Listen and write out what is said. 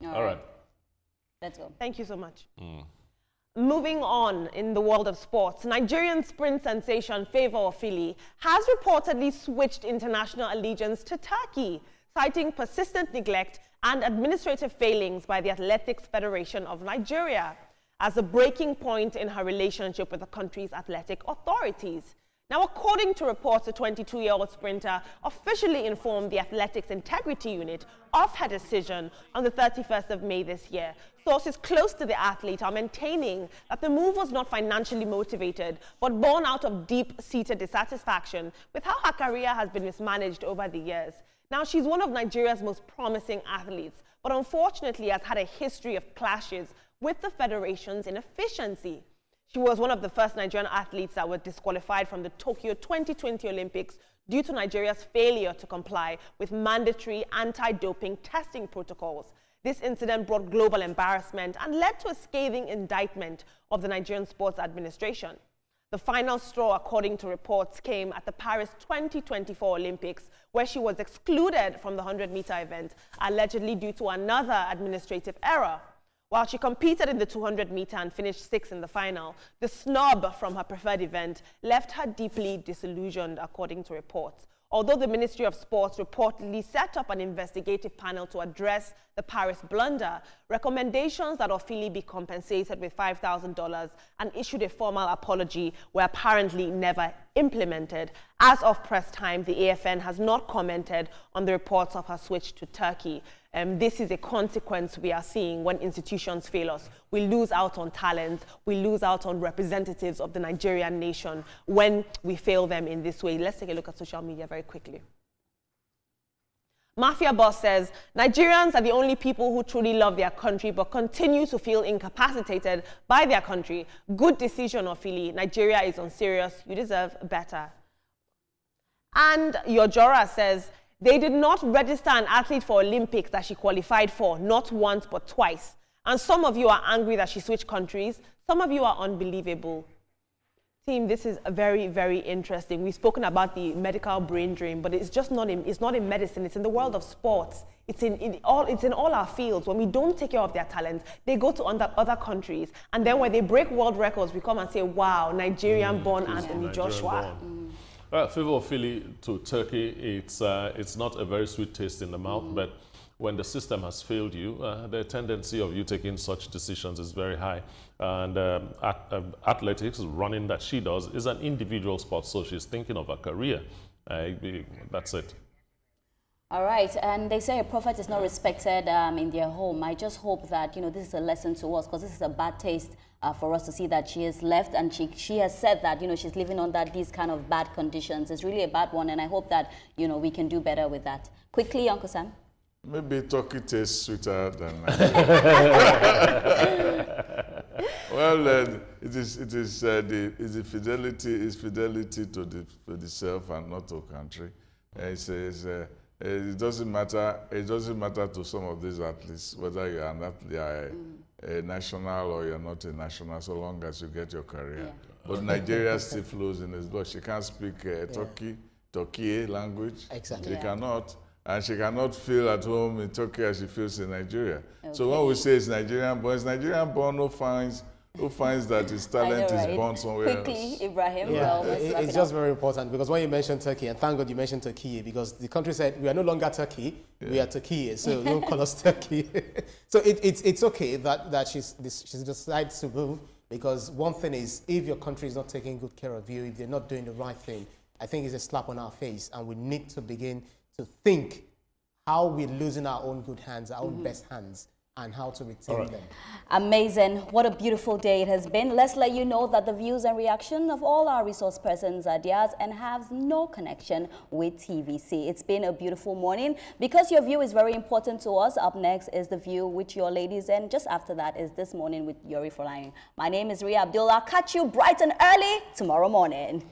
All right. Let's go. Thank you so much. Moving on in the world of sports, Nigerian sprint sensation Favour Ofili has reportedly switched international allegiance to Turkey, citing persistent neglect and administrative failings by the Athletics Federation of Nigeria as a breaking point in her relationship with the country's athletic authorities. Now, according to reports, the 22-year-old sprinter officially informed the Athletics Integrity Unit of her decision on the 31st of May this year. Sources close to the athlete are maintaining that the move was not financially motivated, but born out of deep-seated dissatisfaction with how her career has been mismanaged over the years. Now, she's one of Nigeria's most promising athletes, but unfortunately has had a history of clashes with the federation's inefficiency. She was one of the first Nigerian athletes that were disqualified from the Tokyo 2020 Olympics due to Nigeria's failure to comply with mandatory anti-doping testing protocols. This incident brought global embarrassment and led to a scathing indictment of the Nigerian Sports Administration. The final straw, according to reports, came at the Paris 2024 Olympics, where she was excluded from the 100-meter event, allegedly due to another administrative error. While she competed in the 200-meter and finished 6th in the final, the snub from her preferred event left her deeply disillusioned, according to reports. Although the Ministry of Sports reportedly set up an investigative panel to address the Paris blunder, recommendations that Ofili be compensated with $5,000 and issued a formal apology were apparently never implemented. As of press time, the AFN has not commented on the reports of her switch to Turkey. This is a consequence we are seeing when institutions fail us. We lose out on talent, we lose out on representatives of the Nigerian nation when we fail them in this way. Let's take a look at social media very quickly. Mafia Boss says, Nigerians are the only people who truly love their country but continue to feel incapacitated by their country. Good decision, Ofili. Nigeria is unserious. You deserve better. And Yojora says, they did not register an athlete for Olympics that she qualified for, not once but twice. And some of you are angry that she switched countries. Some of you are unbelievable. Team, this is very, very interesting. We've spoken about the medical brain drain, but it's just not in medicine. It's in the world of sports. It's in all our fields. When we don't take care of their talent, they go to other countries. And then when they break world records, we come and say, wow, Nigerian-born Anthony Joshua. Favour Ofili to Turkey, it's not a very sweet taste in the mouth, but when the system has failed you, the tendency of you taking such decisions is very high. And athletics, running that she does, is an individual sport, so she's thinking of her career. That's it. All right, and they say a prophet is not respected in their home. I just hope that, this is a lesson to us, because this is a bad taste for us to see that she has left, and she has said that, she's living under these kind of bad conditions. It's really a bad one, and I hope that, we can do better with that. Quickly, Uncle Sam. Maybe Turkey tastes sweeter than well, it is the fidelity to the self and not to country. It doesn't matter. It doesn't matter to some of these athletes whether you are a national or you're not a national, so long as you get your career. Yeah. But Nigeria still flows in his blood. She can't speak Turkey language. Exactly. She cannot. And she cannot feel at home in Turkey as she feels in Nigeria. Okay. So when we say it's Nigerian born who finds that his talent is born somewhere else. Quickly, Ibrahim. Yeah, it's just very important, because when you mentioned Turkey, and thank God you mentioned Turkey, because the country said we are no longer Turkey, we are Turkey, so don't call us Turkey. So it's okay that she's decided to move, because one thing is, if your country is not taking good care of you, if they're not doing the right thing, I think it's a slap on our face, and we need to begin to think how we're losing our own good hands, our own best hands, and how to retain them. Amazing. What a beautiful day it has been. Let's let you know that the views and reaction of all our resource persons are theirs and have no connection with TVC. It's been a beautiful morning. Because your view is very important to us, up next is The View with your ladies, and just after that is This Morning with Yori Folayin. My name is Ria Abdullah. Catch you bright and early tomorrow morning.